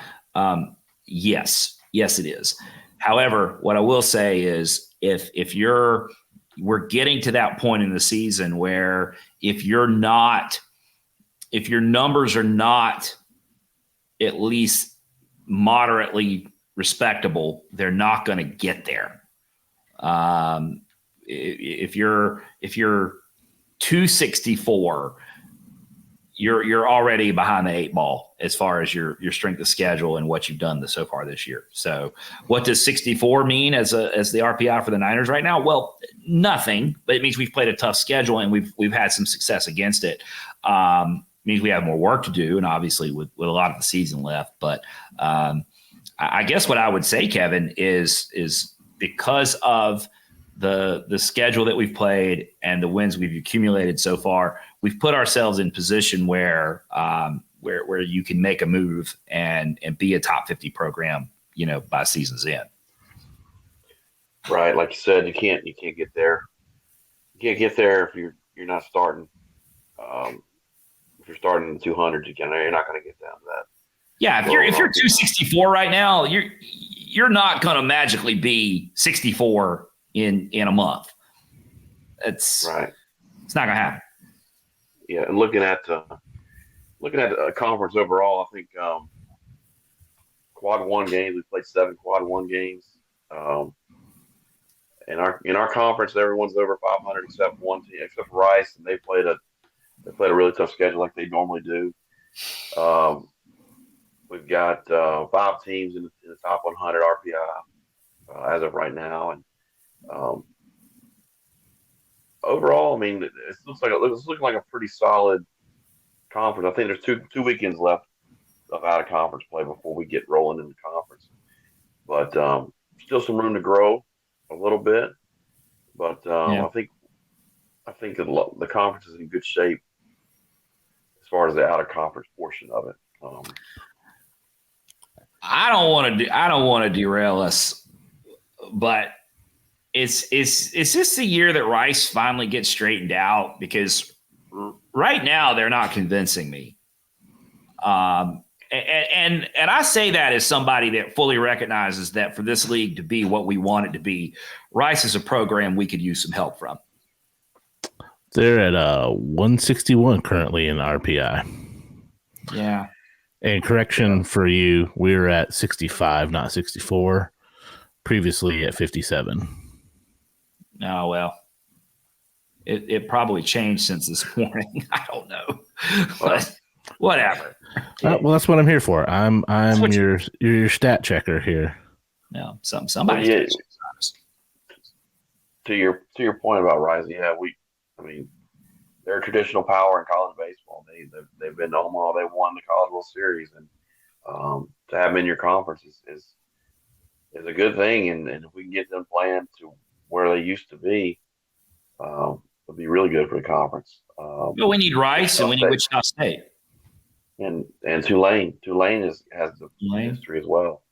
Yes, it is. However, what I will say is if we're getting to that point in the season where if your numbers are not at least moderately respectable, they're not going to get there. If you're 264, you're already behind the 8 ball as far as your strength of schedule and what you've done so far this year. So what does 64 mean as the RPI for the Niners right now? Well, nothing, but it means we've played a tough schedule and we've had some success against it. Means we have more work to do, and obviously with a lot of the season left. But I guess what I would say, Kevin, is because of the schedule that we've played and the wins we've accumulated so far, we've put ourselves in position where you can make a move and be a top 50 program, by season's end. Right, like you said, you can't get there. You can't get there if you're not starting. If you're starting in the 200s, you're not going to get down to that. Yeah, if you're 264 right now, you're not going to magically be 64 in a month. It's right. It's not going to happen. Yeah, and looking at looking at a conference overall, I think quad one games. We played 7 quad one games. Um, in our conference, everyone's over 500 except one team, except for Rice, and they played a really tough schedule like they normally do. Um, we've got 5 teams in the top 100 RPI as of right now, and um, overall, I mean, it's looking like a pretty solid conference. I think there's two weekends left of out of conference play before we get rolling in the conference, but still some room to grow a little bit. But Yeah. I think the conference is in good shape as far as the out of conference portion of it. I don't want to derail us, but it's just the year that Rice finally gets straightened out, because right now they're not convincing me. And I say that as somebody that fully recognizes that for this league to be what we want it to be, Rice is a program we could use some help from. They're at 161 currently in RPI. Yeah. And correction for you, we're at 65, not 64. Previously at 57. Oh, well, it probably changed since this morning. I don't know, but whatever. Well, that's what I'm here for. I'm your stat checker here. No, somebody's yeah, to your point about Rice, yeah, I mean, they're a traditional power in college baseball. They've been to Omaha. They won the College World Series, and to have them in your conference is a good thing. And if we can get them playing to where they used to be, it'll be really good for the conference. Well, we need Rice and we need Wichita State. And Tulane. Tulane has the history as well.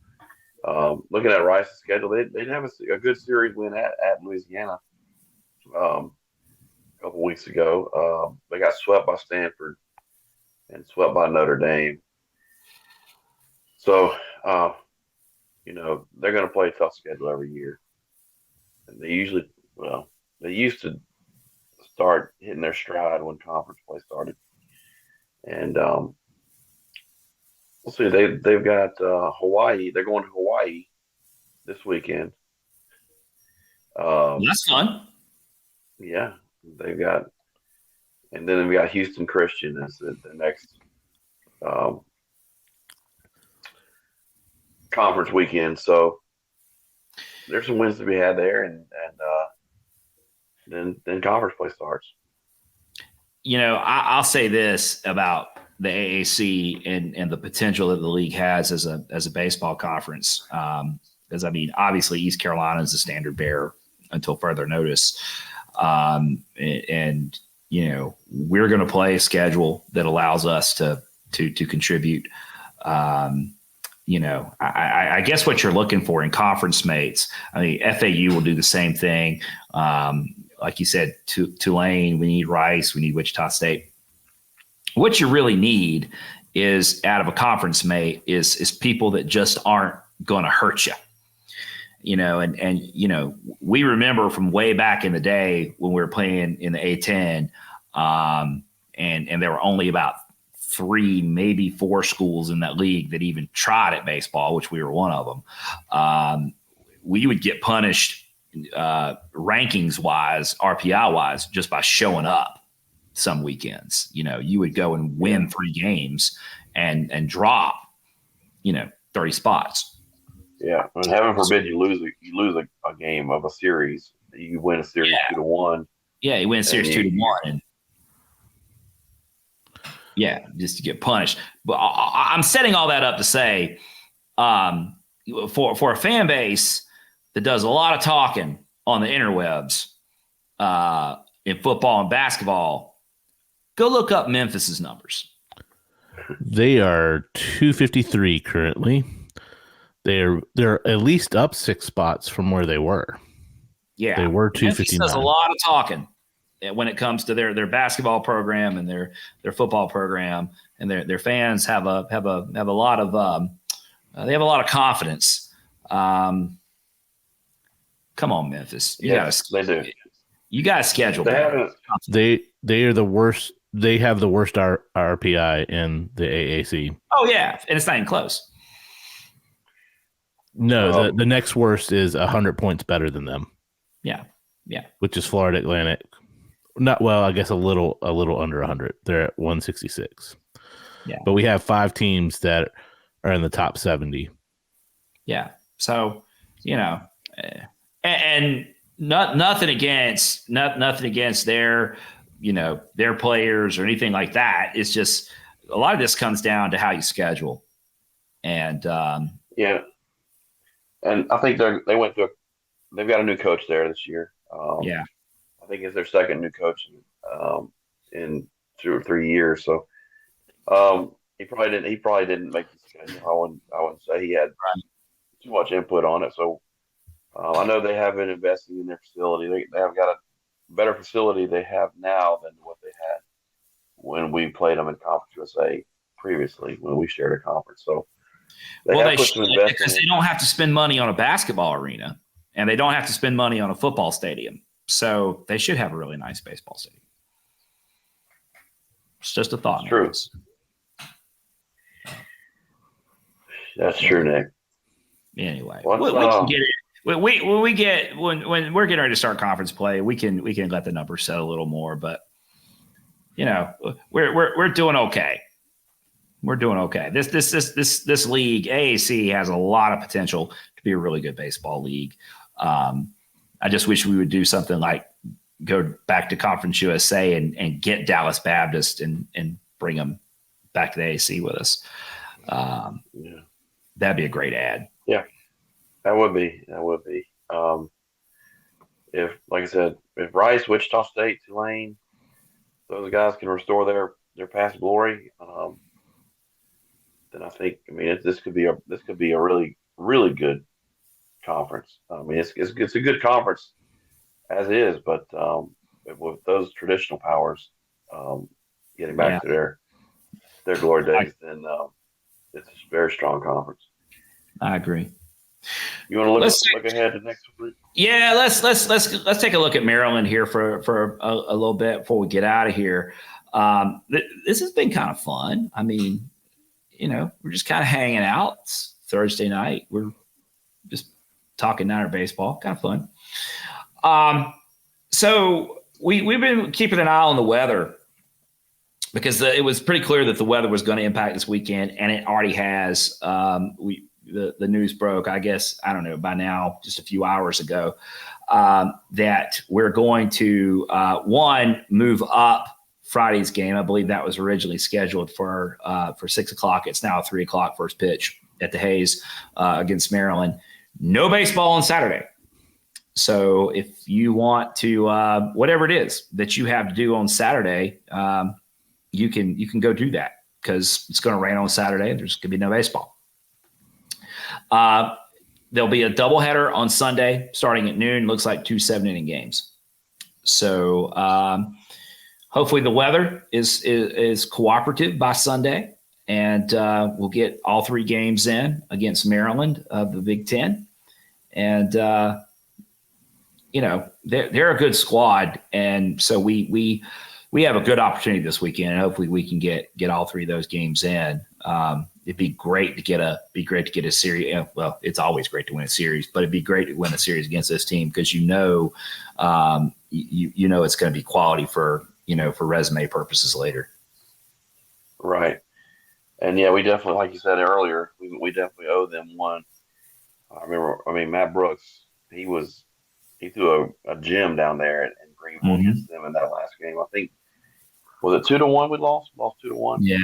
Looking at Rice's schedule, they have a good series win at Louisiana a couple weeks ago. They got swept by Stanford and swept by Notre Dame. So, they're going to play a tough schedule every year. And they used to start hitting their stride when conference play started. And we'll see. They've got Hawaii. They're going to Hawaii this weekend. That's fun. Yeah, they've got, and then we got Houston Christian as the next conference weekend. So there's some wins to be had there, and then conference play starts. I'll say this about the AAC and the potential that the league has as a baseball conference. Because obviously East Carolina is the standard bearer until further notice. And we're going to play a schedule that allows us to contribute. I guess what you're looking for in conference mates, FAU will do the same thing. Like you said, Tulane, we need Rice, we need Wichita State. What you really need is out of a conference mate is people that just aren't going to hurt you. We remember from way back in the day when we were playing in the A10, and there were only about 3, maybe 4 schools in that league that even tried at baseball, which we were one of them. We would get punished rankings wise, RPI wise, just by showing up some weekends. You would go and win 3 games and drop, 30 spots. Yeah, and heaven forbid you lose a game of a series. You win a series 2-1. Yeah, you win a series 2-1, and just to get punished. But I'm setting all that up to say, for a fan base that does a lot of talking on the interwebs in football and basketball, go look up Memphis's numbers. They are 253 currently. They're at least up 6 spots from where they were. Yeah, they were 259. Does a lot of talking when it comes to their basketball program and their football program, and their fans have a lot of they have a lot of confidence. Come on, Memphis, they do. You got to schedule. They are the worst they have the worst RPI in the AAC. Oh yeah, and it's not even close. No, the next worst is 100 points better than them. Yeah, which is Florida Atlantic. Not well, I guess a little under 100. They're at 166. Yeah, but we have 5 teams that are in the top 70. Yeah, so and nothing against their their players or anything like that. It's just a lot of this comes down to how you schedule, and yeah, and I think they've got a new coach there this year. Yeah, I think it's their second new coach in 2 or 3 years. So he probably didn't make the schedule. I wouldn't say he had too much input on it. So I know they have been investing in their facility. They have got a better facility they have now than what they had when we played them in Conference USA previously when we shared a conference. So they because they don't have to spend money on a basketball arena and they don't have to spend money on a football stadium. So they should have a really nice baseball stadium. It's just a thought. It's true. That's true, Nick. Anyway, we can get it. When we're getting ready to start conference play, we can let the numbers set a little more. But we're doing okay. We're doing okay. This league, AAC, has a lot of potential to be a really good baseball league. I just wish we would do something like go back to Conference USA and get Dallas Baptist and bring them back to the AAC with us. That'd be a great ad. Yeah, that would be. If, like I said, if Rice, Wichita State, Tulane, those guys can restore their past glory, then I think this could be a really, really good conference. I mean, it's a good conference as is, but with those traditional powers getting back to their glory days, then it's a very strong conference. I agree. You want to look ahead to next week? Yeah, let's take a look at Maryland here for a little bit before we get out of here. This has been kind of fun. I mean, we're just kind of hanging out. It's Thursday night. We're just talking Niner baseball. Kind of fun. So we've been keeping an eye on the weather because it was pretty clear that the weather was going to impact this weekend, and it already has. The news broke, I guess, I don't know, by now, just a few hours ago, that we're going to, move up Friday's game. I believe that was originally scheduled for 6 o'clock. It's now 3 o'clock first pitch at the Hayes against Maryland. No baseball on Saturday. So if you want to, whatever it is that you have to do on Saturday, you can go do that because it's going to rain on Saturday. There's going to be no baseball. There'll be a doubleheader on Sunday starting at noon. Looks like 2 7-inning games. So hopefully the weather is cooperative by Sunday, and we'll get all 3 games in against Maryland of the Big Ten. And they're a good squad, and so we have a good opportunity this weekend, and hopefully we can get all 3 of those games in. It'd be great to get a series. Well, it's always great to win a series, but it'd be great to win a series against this team because it's going to be quality for resume purposes later. Right, and we definitely, like you said earlier, we definitely owe them one. Matt Brooks, he threw a gem down there in Greenville against them in that last game. I think was it 2-1 we lost 2-1. Yeah.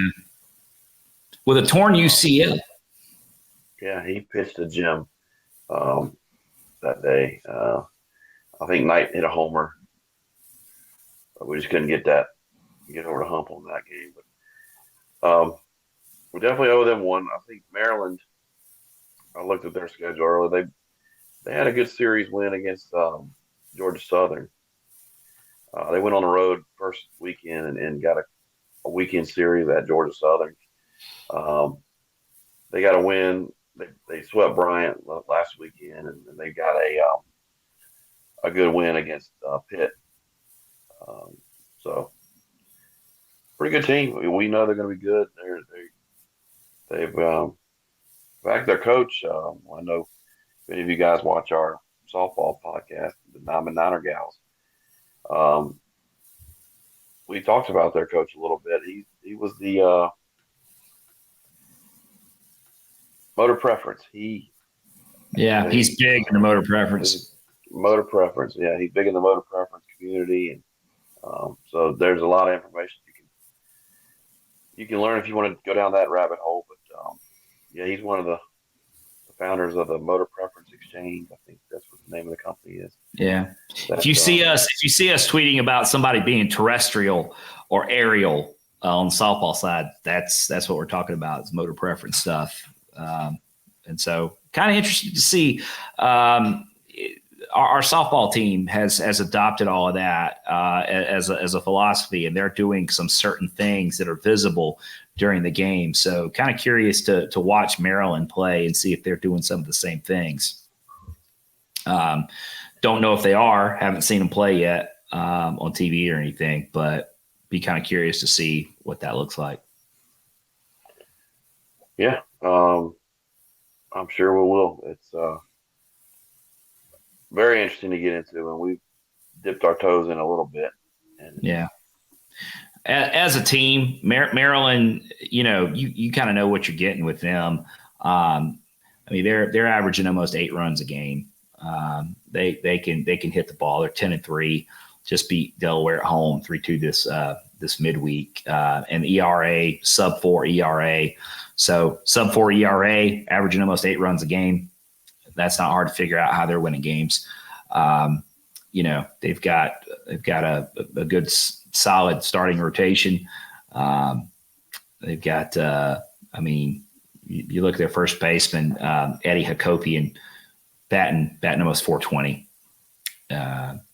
With a torn UCL. Yeah, he pitched a gem that day. I think Knight hit a homer, but we just couldn't get over the hump on that game. But we definitely owe them one. I think Maryland. I looked at their schedule earlier. They had a good series win against Georgia Southern. They went on the road first weekend and got a weekend series at Georgia Southern. They got a win. They swept Bryant last weekend, and they got a good win against Pitt. So pretty good team. We know they're going to be good. They've in fact, their coach. I know if any of you guys watch our softball podcast, the Niner Gals. Um, we talked about their coach a little bit. He was the motor preference. He's big in the motor preference. Motor preference. Yeah, he's big in the motor preference community, and so there's a lot of information you can learn if you want to go down that rabbit hole. But yeah, he's one of the founders of the Motor Preference Exchange. I think that's what the name of the company is. Yeah. If you see us tweeting about somebody being terrestrial or aerial on the softball side, that's what we're talking about. It's motor preference stuff. And so kind of interesting to see our softball team has adopted all of that as a philosophy, and they're doing some certain things that are visible during the game. So kind of curious to watch Maryland play and see if they're doing some of the same things. Don't know if they are. Haven't seen them play yet on TV or anything, but be kind of curious to see what that looks like. Yeah, I'm sure we will. It's very interesting to get into, and we've dipped our toes in a little bit. And yeah. As a team, Maryland, you kind of know what you're getting with them. I mean, they're averaging almost 8 runs a game. They can hit the ball. They're 10-3. Just beat Delaware at home 3-2 this midweek, and ERA sub-4 ERA. So sub-4 ERA, averaging almost 8 runs a game. That's not hard to figure out how they're winning games. They've got a good solid starting rotation. They've got, you look at their first baseman, Eddie Hakopian, batting almost 420.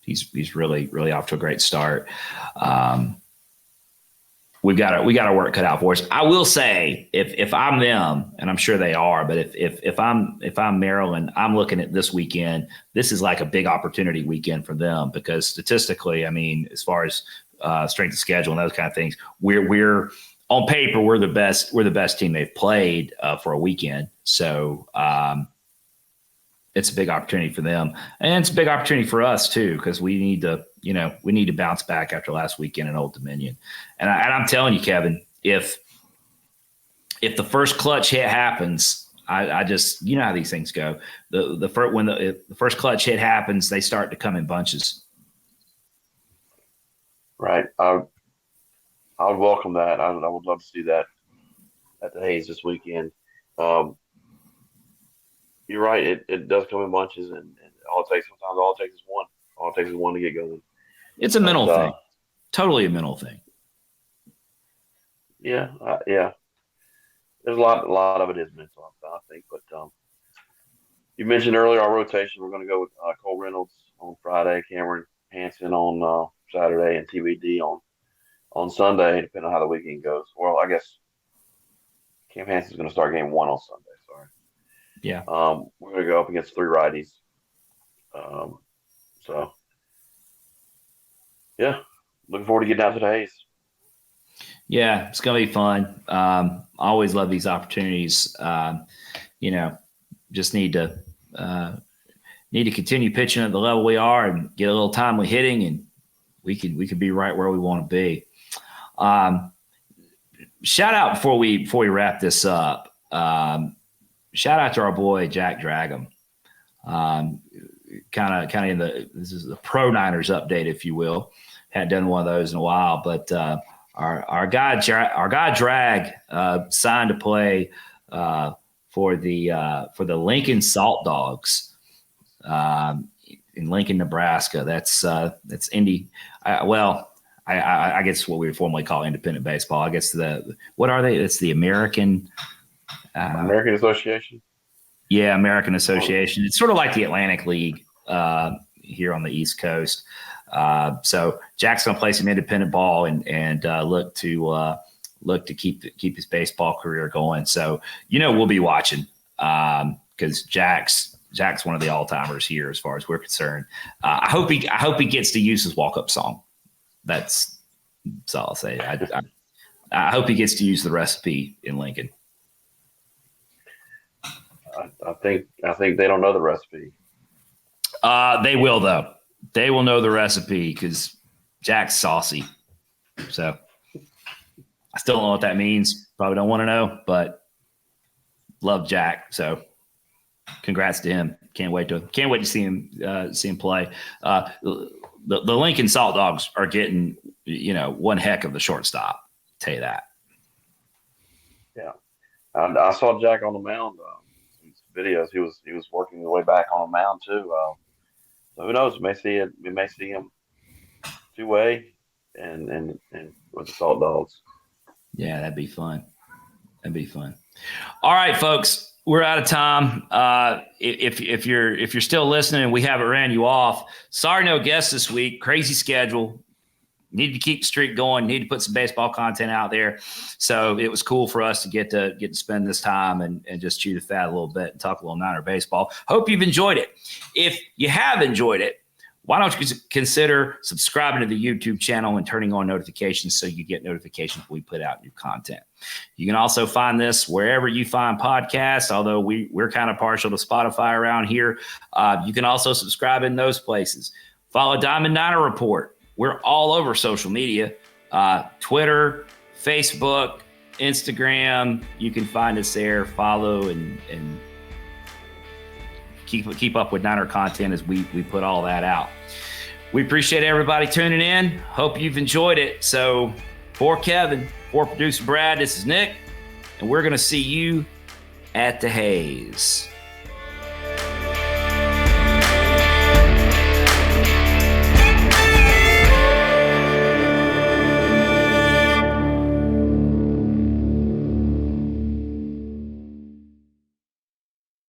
He's really off to a great start. We got our work cut out for us. I will say, if I'm them, and I'm sure they are, but if I'm Maryland, I'm looking at this weekend. This is like a big opportunity weekend for them because statistically, I mean, as far as strength of schedule and those kind of things, we're on paper we're the best team they've played for a weekend. So it's a big opportunity for them, and it's a big opportunity for us too because we need to bounce back after last weekend in Old Dominion. And I'm telling you, Kevin, if the first clutch hit happens, I just how these things go. When the first clutch hit happens, they start to come in bunches. Right. I would welcome that. I would love to see that at the Hayes this weekend. You're right. It does come in bunches, and all it takes is one. All it takes is one to get going. It's a mental thing. Totally a mental thing. Yeah. Yeah. There's a lot of it is mental, I think. But you mentioned earlier our rotation. We're going to go with Cole Reynolds on Friday, Cameron Hansen on Saturday, and TBD on Sunday, depending on how the weekend goes. Well, I guess Cam Hansen's going to start game 1 on Sunday. Sorry. Yeah. We're going to go up against 3 righties. So, yeah, looking forward to getting out to the Hayes. Yeah, it's going to be fun. I always love these opportunities. Just need to continue pitching at the level we are and get a little timely hitting, and we could be right where we want to be. Shout out before we wrap this up. Shout out to our boy Jack Dragum. Kind of this is the Pro Niners update, if you will. Hadn't done one of those in a while, but our guy Drag signed to play for the Lincoln Salt Dogs in Lincoln, Nebraska. That's Indy. I guess what we would formerly call independent baseball. I guess what are they? It's the American Association. Yeah, American Association. It's sort of like the Atlantic League here on the East Coast. So Jack's going to play some independent ball and look to keep his baseball career going. So we'll be watching because Jack's one of the all timers here as far as we're concerned. I hope he gets to use his walk up song. That's all I'll say. I hope he gets to use the recipe in Lincoln. I think they don't know the recipe. They will, though. They will know the recipe because Jack's saucy. So I still don't know what that means. Probably don't want to know, but love Jack. So congrats to him. Can't wait to see him play. The Lincoln Salt Dogs are getting, one heck of the shortstop. I'll tell you that. Yeah, I saw Jack on the mound. Some videos. He was working his way back on the mound too. So who knows? We may see him two-way and with the Salt Dogs. Yeah, that'd be fun. All right, folks, we're out of time. If you're still listening and we haven't ran you off, sorry no guests this week. Crazy schedule. Need to keep the streak going. Need to put some baseball content out there. So it was cool for us to get to spend this time and just chew the fat a little bit and talk a little Niner baseball. Hope you've enjoyed it. If you have enjoyed it, why don't you consider subscribing to the YouTube channel and turning on notifications so you get notifications when we put out new content. You can also find this wherever you find podcasts, although we're kind of partial to Spotify around here. You can also subscribe in those places. Follow Diamond Niner Report. We're all over social media, Twitter, Facebook, Instagram. You can find us there, follow, and keep up with Niner content as we put all that out. We appreciate everybody tuning in. Hope you've enjoyed it. So for Kevin, for producer Brad, this is Nick, and we're going to see you at the Hayes.